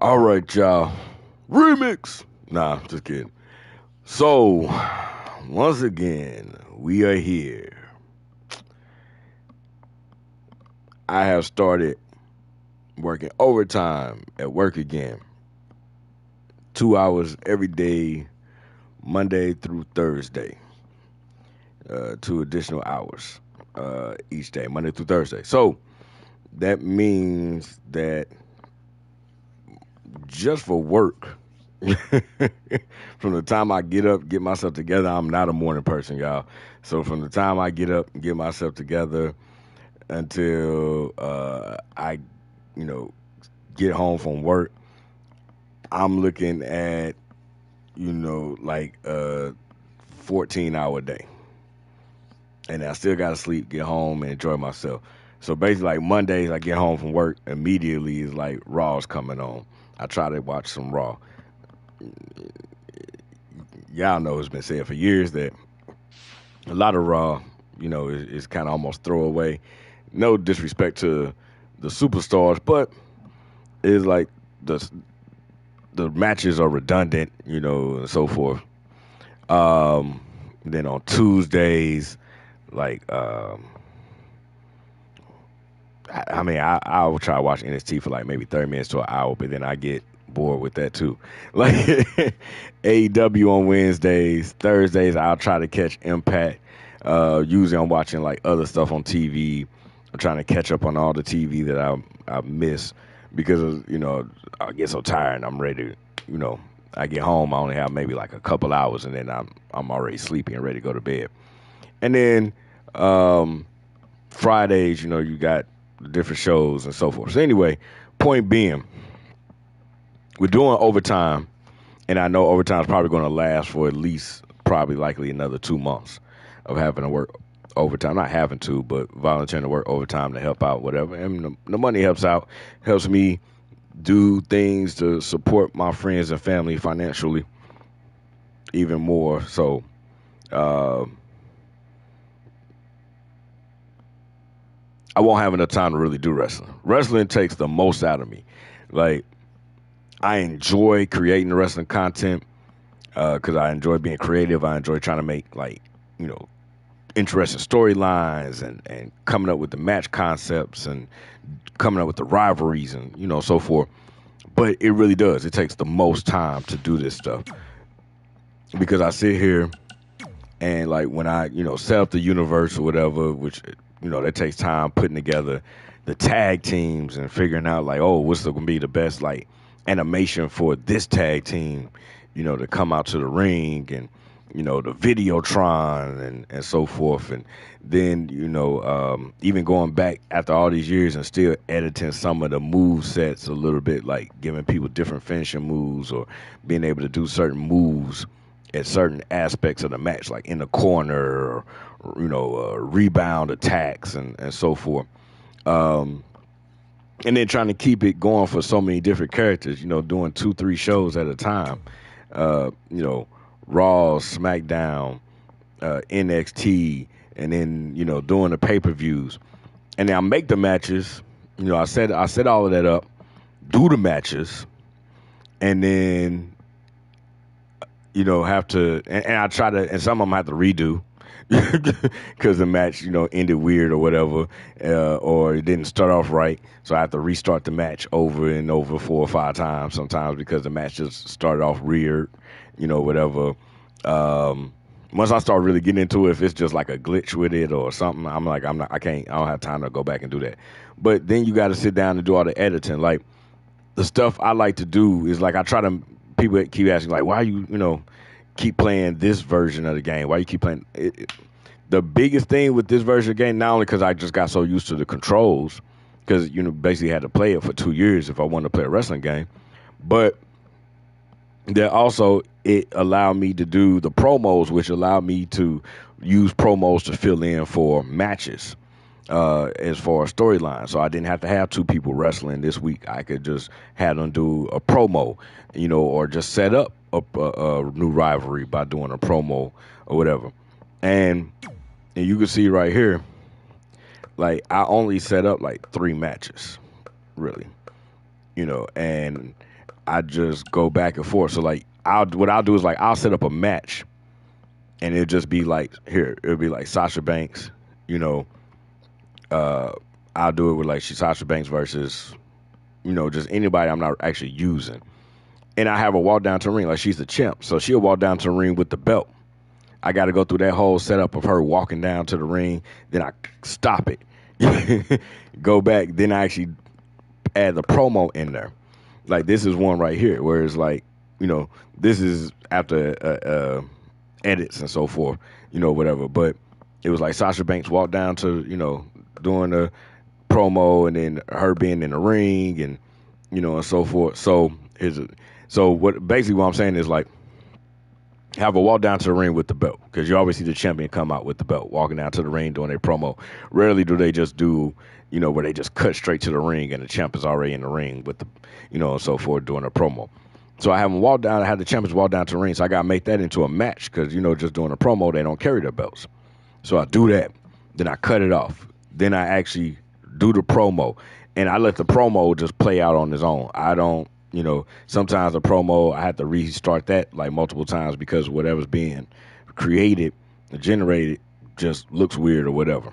All right, y'all. Remix. Nah, just kidding. So, once again, we are here. I have started working overtime at work again. 2 hours every day, Monday through Thursday. 2 additional hours each day, Monday through Thursday. So, that means that just for work, from the time I get up, get myself together, I'm not a morning person, y'all. So from the time I get up, get myself together until I, you know, get home from work, I'm looking at, like a 14-hour day. And I still got to sleep, get home, and enjoy myself. So basically, like Mondays, I get home from work, immediately is like Raw's coming on. I try to watch some Raw. Y'all know it's been said for years that a lot of Raw, is kind of almost throwaway. No disrespect to the superstars, but it's like the the matches are redundant, and so forth. Um, then on Tuesdays, like I will try to watch NXT for like maybe 30 minutes to an hour, but then I get bored with that too. Like AEW on Wednesdays, Thursdays I'll try to catch Impact. Usually I'm watching like other stuff on TV. I'm trying to catch up on all the TV that I miss because I get so tired and I'm ready to, I get home, I only have maybe like a couple hours and then I'm already sleepy and ready to go to bed. And then Fridays, you got different shows and so forth. So anyway, point being, we're doing overtime, and I know overtime is probably going to last for at least probably likely another 2 months of having to work overtime. Not having to, but volunteering to work overtime to help out, whatever. And the money helps out, helps me do things to support my friends and family financially even more. So, uh, I won't have enough time to really do wrestling. Wrestling takes the most out of me. Like, I enjoy creating the wrestling content because I enjoy being creative. I enjoy trying to make you know interesting storylines and coming up with the match concepts and coming up with the rivalries and so forth. But it really does. It takes the most time to do this stuff because I sit here and like when I set up the universe or whatever, which that takes time putting together the tag teams and figuring out like, oh, what's going to be the best like animation for this tag team, to come out to the ring and the Videotron and so forth, and then even going back after all these years and still editing some of the move sets a little bit, like giving people different finishing moves or being able to do certain moves at certain aspects of the match, like in the corner or rebound attacks and so forth. Um, and then trying to keep it going for so many different characters, doing 2-3 shows at a time. Raw, SmackDown, NXT, and then doing the pay-per-views. And then I make the matches. I set all of that up, do the matches, and then have to, and I try to, and some of them have to redo because the match, ended weird or whatever, or it didn't start off right. So I have to restart the match over and over 4 or 5 times sometimes because the match just started off weird, whatever. Um, Once I start really getting into it, if it's just like a glitch with it or something, I don't have time to go back and do that. But then you got to sit down and do all the editing. Like the stuff I like to do is like I try to. People keep asking like, why you keep playing this version of the game? Why you keep playing it? The biggest thing with this version of the game, not only because I just got so used to the controls, because basically had to play it for 2 years if I wanted to play a wrestling game, but that also it allowed me to do the promos, which allowed me to use promos to fill in for matches as far as storyline. So I didn't have to have two people wrestling this week. I could just have them do a promo, or just set up a new rivalry by doing a promo or whatever. And you can see right here, like I only set up like 3 matches, really, and I just go back and forth. So like what I'll do is like I'll set up a match, and it'll just be like it'll be like Sasha Banks, you know. Uh, I'll do it with like Sasha Banks versus just anybody I'm not actually using, and I have her walk down to the ring like she's the champ. So she'll walk down to the ring with the belt. I got to go through that whole setup of her walking down to the ring. Then I stop it, go back. Then I actually add the promo in there. Like this is one right here, where it's like, this is after edits and so forth, whatever. But it was like Sasha Banks walked down to, doing the promo, and then her being in the ring, and and so forth. So what I'm saying is like have a walk down to the ring with the belt, because you always see the champion come out with the belt, walking down to the ring doing a promo. Rarely do they just do, where they just cut straight to the ring and the champ is already in the ring with the, and so forth doing a promo. So I have them walk down. I had the champions walk down to the ring. So I got to make that into a match because, just doing a promo, they don't carry their belts. So I do that. Then I cut it off. Then I actually do the promo. And I let the promo just play out on its own. I don't, sometimes the promo, I have to restart that like multiple times because whatever's being created, generated, just looks weird or whatever.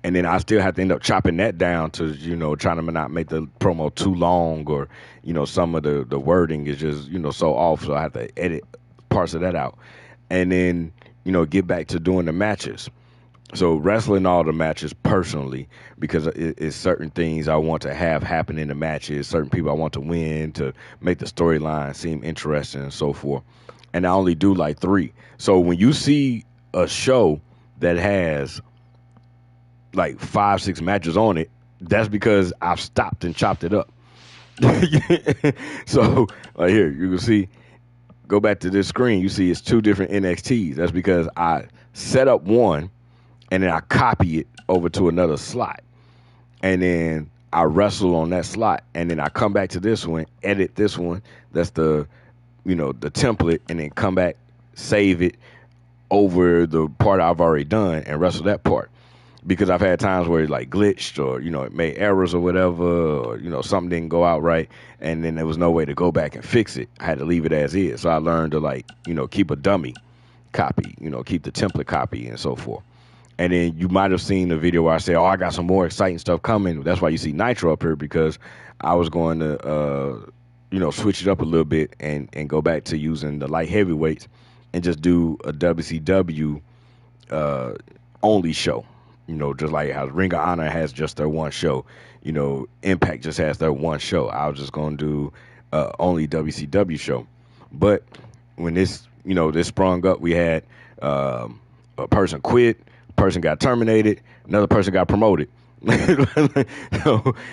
And then I still have to end up chopping that down to, trying to not make the promo too long, or, some of the wording is just, so off. So I have to edit parts of that out. And then, get back to doing the matches. So wrestling all the matches personally, because it's certain things I want to have happen in the matches, certain people I want to win to make the storyline seem interesting and so forth. And I only do like 3. So when you see a show that has like 5, 6 matches on it, that's because I've stopped and chopped it up. So right here, you can see, go back to this screen, you see it's 2 different NXTs. That's because I set up one, and then I copy it over to another slot. And then I wrestle on that slot. And then I come back to this one, edit this one. That's the template. And then come back, save it over the part I've already done and wrestle that part. Because I've had times where it like glitched, or, it made errors or whatever, or, something didn't go out right. And then there was no way to go back and fix it. I had to leave it as is. So I learned to like, keep a dummy copy, keep the template copy and so forth. And then you might have seen the video where I say, I got some more exciting stuff coming. That's why you see Nitro up here, because I was going to, switch it up a little bit and go back to using the light heavyweights and just do a WCW only show. Just like how Ring of Honor has just their one show. Impact just has their one show. I was just going to do only WCW show. But when this sprung up, we had a person quit. Person got terminated, another person got promoted.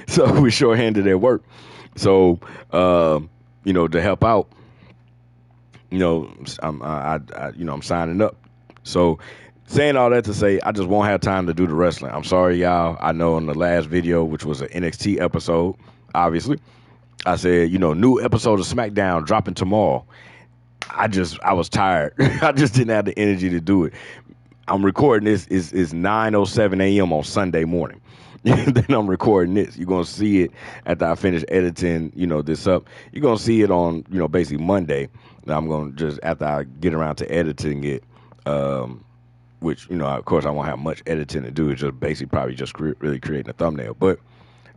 so we shorthanded at work. So to help out, I'm signing up. So saying all that to say, I just won't have time to do the wrestling. I'm sorry, y'all. I know in the last video, which was an NXT episode, obviously, I said, new episode of SmackDown dropping tomorrow. I was tired. I just didn't have the energy to do it. I'm recording this is 9:07 a.m. on Sunday morning. Then I'm recording this. You're gonna see it after I finish editing, this up. You're gonna see it on, basically Monday. Now I'm gonna just after I get around to editing it, which of course I won't have much editing to do. It's just basically probably just really creating a thumbnail. But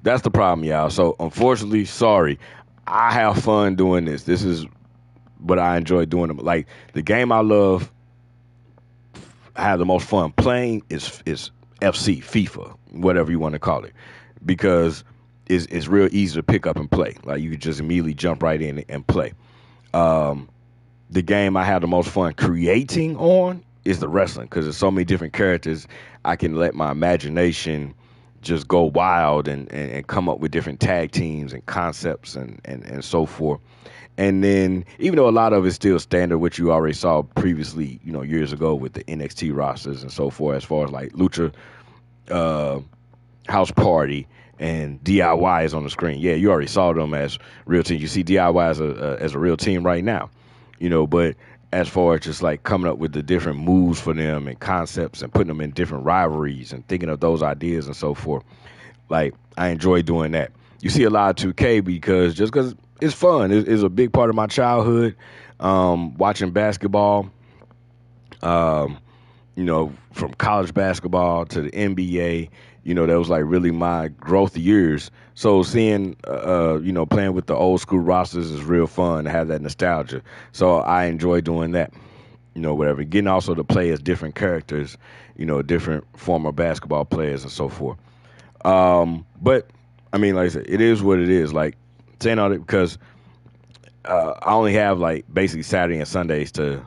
that's the problem, y'all. So unfortunately, sorry. I have fun doing this. This is what I enjoy doing. Like the game I love. I have the most fun playing is FC, FIFA, whatever you want to call it, because it's real easy to pick up and play. Like you can just immediately jump right in and play. The game I have the most fun creating on is the wrestling, because there's so many different characters. I can let my imagination just go wild and come up with different tag teams and concepts and so forth. And then, even though a lot of it's still standard, which you already saw previously, years ago with the NXT rosters and so forth, as far as like Lucha House Party and DIY is on the screen. Yeah, you already saw them as real teams. You see DIY as a real team right now, but as far as just like coming up with the different moves for them and concepts and putting them in different rivalries and thinking of those ideas and so forth, like I enjoy doing that. You see a lot of 2K because it's fun. It's a big part of my childhood. Watching basketball, um, from college basketball to the NBA, that was like really my growth years. So seeing, playing with the old school rosters is real fun to have that nostalgia. So I enjoy doing that, whatever. Getting also to play as different characters, different former basketball players and so forth. But I mean, like I said, it is what it is. Like saying all that because I only have like basically Saturday and Sundays to,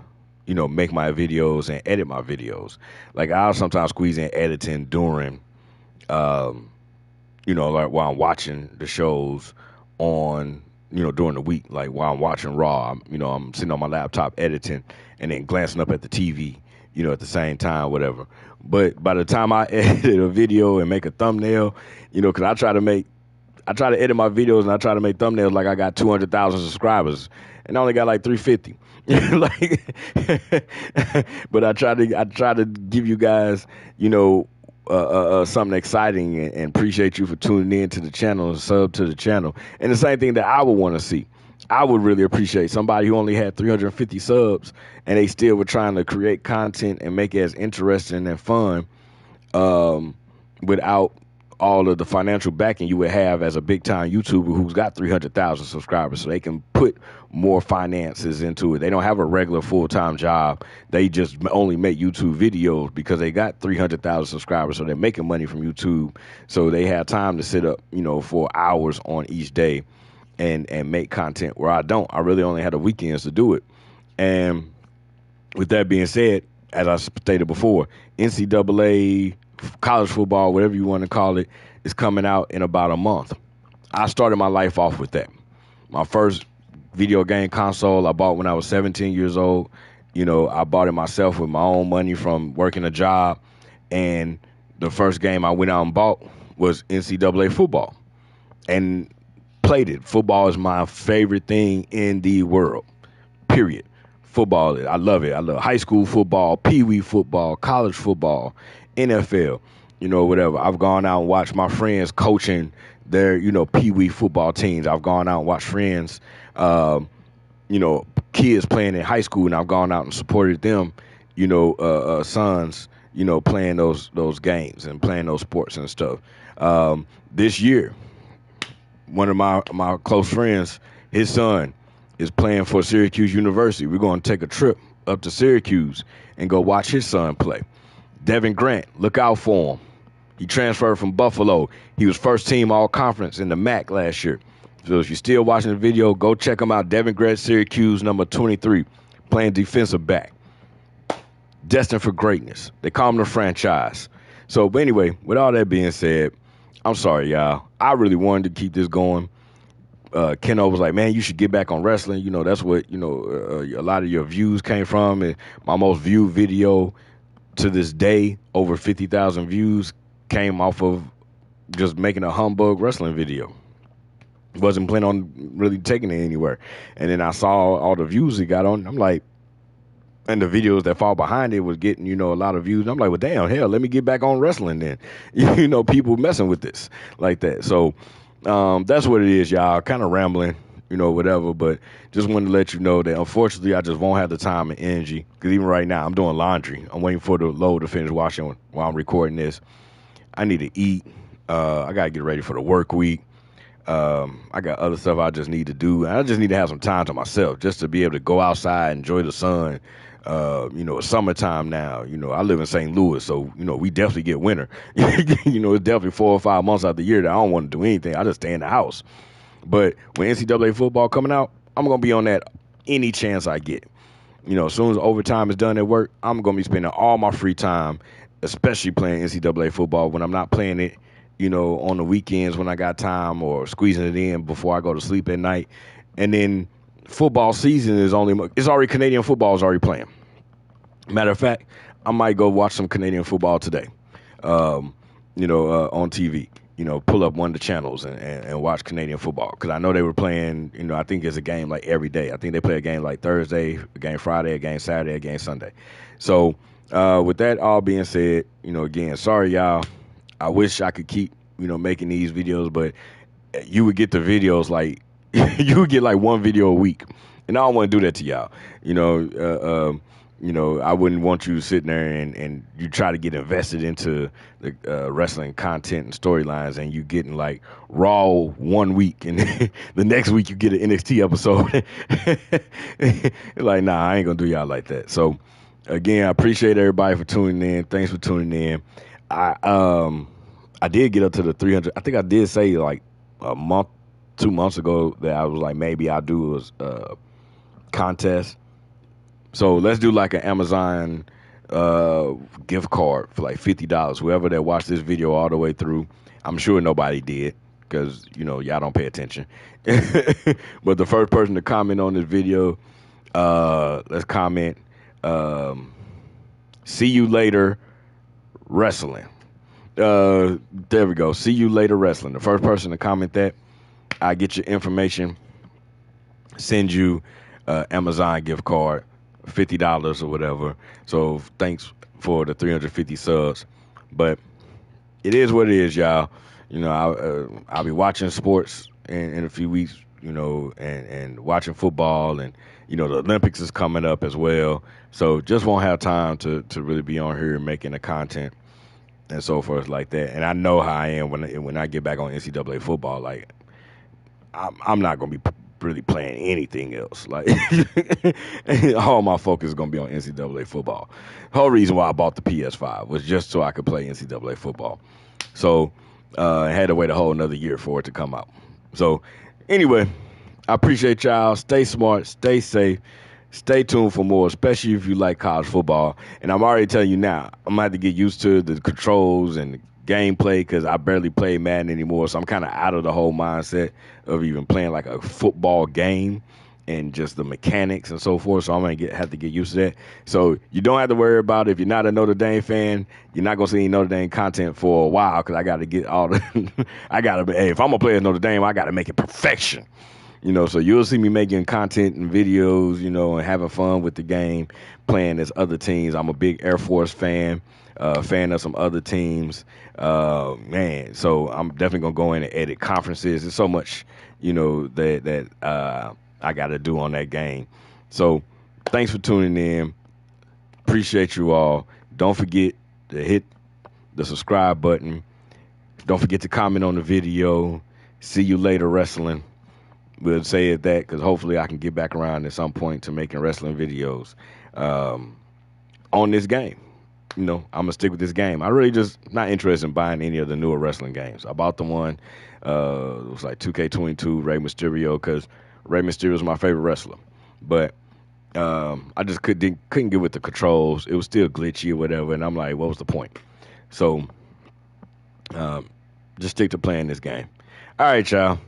make my videos and edit my videos. Like I'll sometimes squeeze in editing during, um, like while I'm watching the shows on, during the week, like while I'm watching Raw, I'm sitting on my laptop editing and then glancing up at the TV, at the same time, whatever. But by the time I edit a video and make a thumbnail, because I try to edit my videos and I try to make thumbnails like I got 200,000 subscribers and I only got like 350. Like, but I try to give you guys, something exciting and appreciate you for tuning in to the channel and sub to the channel. And the same thing that I would want to see. I would really appreciate somebody who only had 350 subs and they still were trying to create content and make it as interesting and fun without all of the financial backing you would have as a big time YouTuber who's got 300,000 subscribers, so they can put more finances into it. They don't have a regular full time job. They just only make YouTube videos because they got 300,000 subscribers, so they're making money from YouTube. So they have time to sit up, for hours on each day and make content. Where I don't. I really only had the weekends to do it. And with that being said, as I stated before, NCAA, college football, whatever you want to call it, is coming out in about a month. I started my life off with that. My first video game console I bought when I was 17 years old. I bought it myself with my own money from working a job. And the first game I went out and bought was NCAA football and played it. Football is my favorite thing in the world, period. Football, I love it. I love high school football, pee-wee football, college football, NFL, whatever. I've gone out and watched my friends coaching their, pee-wee football teams. I've gone out and watched friends, kids playing in high school, and I've gone out and supported them, sons, playing those games and playing those sports and stuff. This year, one of my close friends, his son is playing for Syracuse University. We're going to take a trip up to Syracuse and go watch his son play. Devin Grant, look out for him. He transferred from Buffalo. He was first team all conference in the MAC last year. So if you're still watching the video, go check him out. Devin Grant, Syracuse, number 23, playing defensive back. Destined for greatness. They call him the franchise. So, but anyway, with all that being said, I'm sorry, y'all. I really wanted to keep this going. Keno was like, man, you should get back on wrestling. That's what, a lot of your views came from. And my most viewed video to this day, over 50,000 views, came off of just making a humbug wrestling video. Wasn't planning on really taking it anywhere. And then I saw all the views it got on. I'm like, and the videos that fall behind it was getting, a lot of views. I'm like, well, damn, hell, let me get back on wrestling then. People messing with this like that. So that's what it is, y'all. Kind of rambling, whatever. But just wanted to let you know that unfortunately I just won't have the time and energy. Because even right now I'm doing laundry. I'm waiting for the load to finish washing while I'm recording this. I need to eat. I got to get ready for the work week. I got other stuff I just need to do. And I just need to have some time to myself just to be able to go outside, enjoy the sun. It's summertime now. I live in St. Louis, so, we definitely get winter. It's definitely 4 or 5 months out the year that I don't want to do anything. I just stay in the house. But when NCAA football coming out, I'm going to be on that any chance I get. As soon as overtime is done at work, I'm going to be spending all my free time, especially playing NCAA football when I'm not playing it, on the weekends when I got time or squeezing it in before I go to sleep at night. And then football season it's already Canadian football is already playing. Matter of fact, I might go watch some Canadian football today, on TV. Pull up one of the channels and watch Canadian football because I know they were playing. I think it's a game like every day. I think they play a game like Thursday, a game Friday, a game Saturday, a game Sunday. So with that all being said, again, sorry y'all. I wish I could keep making these videos, but you would get the videos like you would get like one video a week, and I don't want to do that to y'all. You know, I wouldn't want you sitting there and you try to get invested into the wrestling content and storylines, and you getting like Raw one week, and the next week you get an NXT episode. Like, nah, I ain't gonna do y'all like that. So, again, I appreciate everybody for tuning in. Thanks for tuning in. I did get up to the 300. I think I did say like a month, 2 months ago that I was like maybe I'll do a contest. So let's do like an Amazon gift card for like $50. Whoever that watched this video all the way through, I'm sure nobody did because y'all don't pay attention. But the first person to comment on this video, let's comment. See you later, wrestling. There we go. See you later, wrestling. The first person to comment that, I get your information, send you Amazon gift card, $50 or whatever. So thanks for the 350 subs. But it is what it is, y'all. I'll be watching sports in a few weeks, and watching football, and the Olympics is coming up as well. So just won't have time to really be on here making the content and so forth like that. And I know how I am when I get back on NCAA football. Like I'm not gonna be really playing anything else. Like all my focus is gonna be on NCAA football. The whole reason why I bought the PS5 was just so I could play NCAA football. So I had to wait a whole another year for it to come out. So anyway, I appreciate y'all. Stay smart, stay safe. Stay tuned for more, especially if you like college football. And I'm already telling you now, I'm going to have to get used to the controls and the gameplay because I barely play Madden anymore. So I'm kind of out of the whole mindset of even playing like a football game and just the mechanics and so forth. So I'm going to have to get used to that. So you don't have to worry about it. If you're not a Notre Dame fan, you're not going to see any Notre Dame content for a while because I got to get all the hey, if I'm going to play as Notre Dame, I got to make it perfection. So you'll see me making content and videos, and having fun with the game, playing as other teams. I'm a big Air Force fan, fan of some other teams. Man, so I'm definitely going to go in and edit conferences. There's so much, that I got to do on that game. So thanks for tuning in. Appreciate you all. Don't forget to hit the subscribe button. Don't forget to comment on the video. See you later, wrestling. We'll say it that because hopefully I can get back around at some point to making wrestling videos on this game. I'm going to stick with this game. I really just not interested in buying any of the newer wrestling games. I bought the one, it was like 2K22, Rey Mysterio, because Rey Mysterio is my favorite wrestler. But I just couldn't get with the controls. It was still glitchy or whatever, and I'm like, what was the point? So just stick to playing this game. All right, y'all.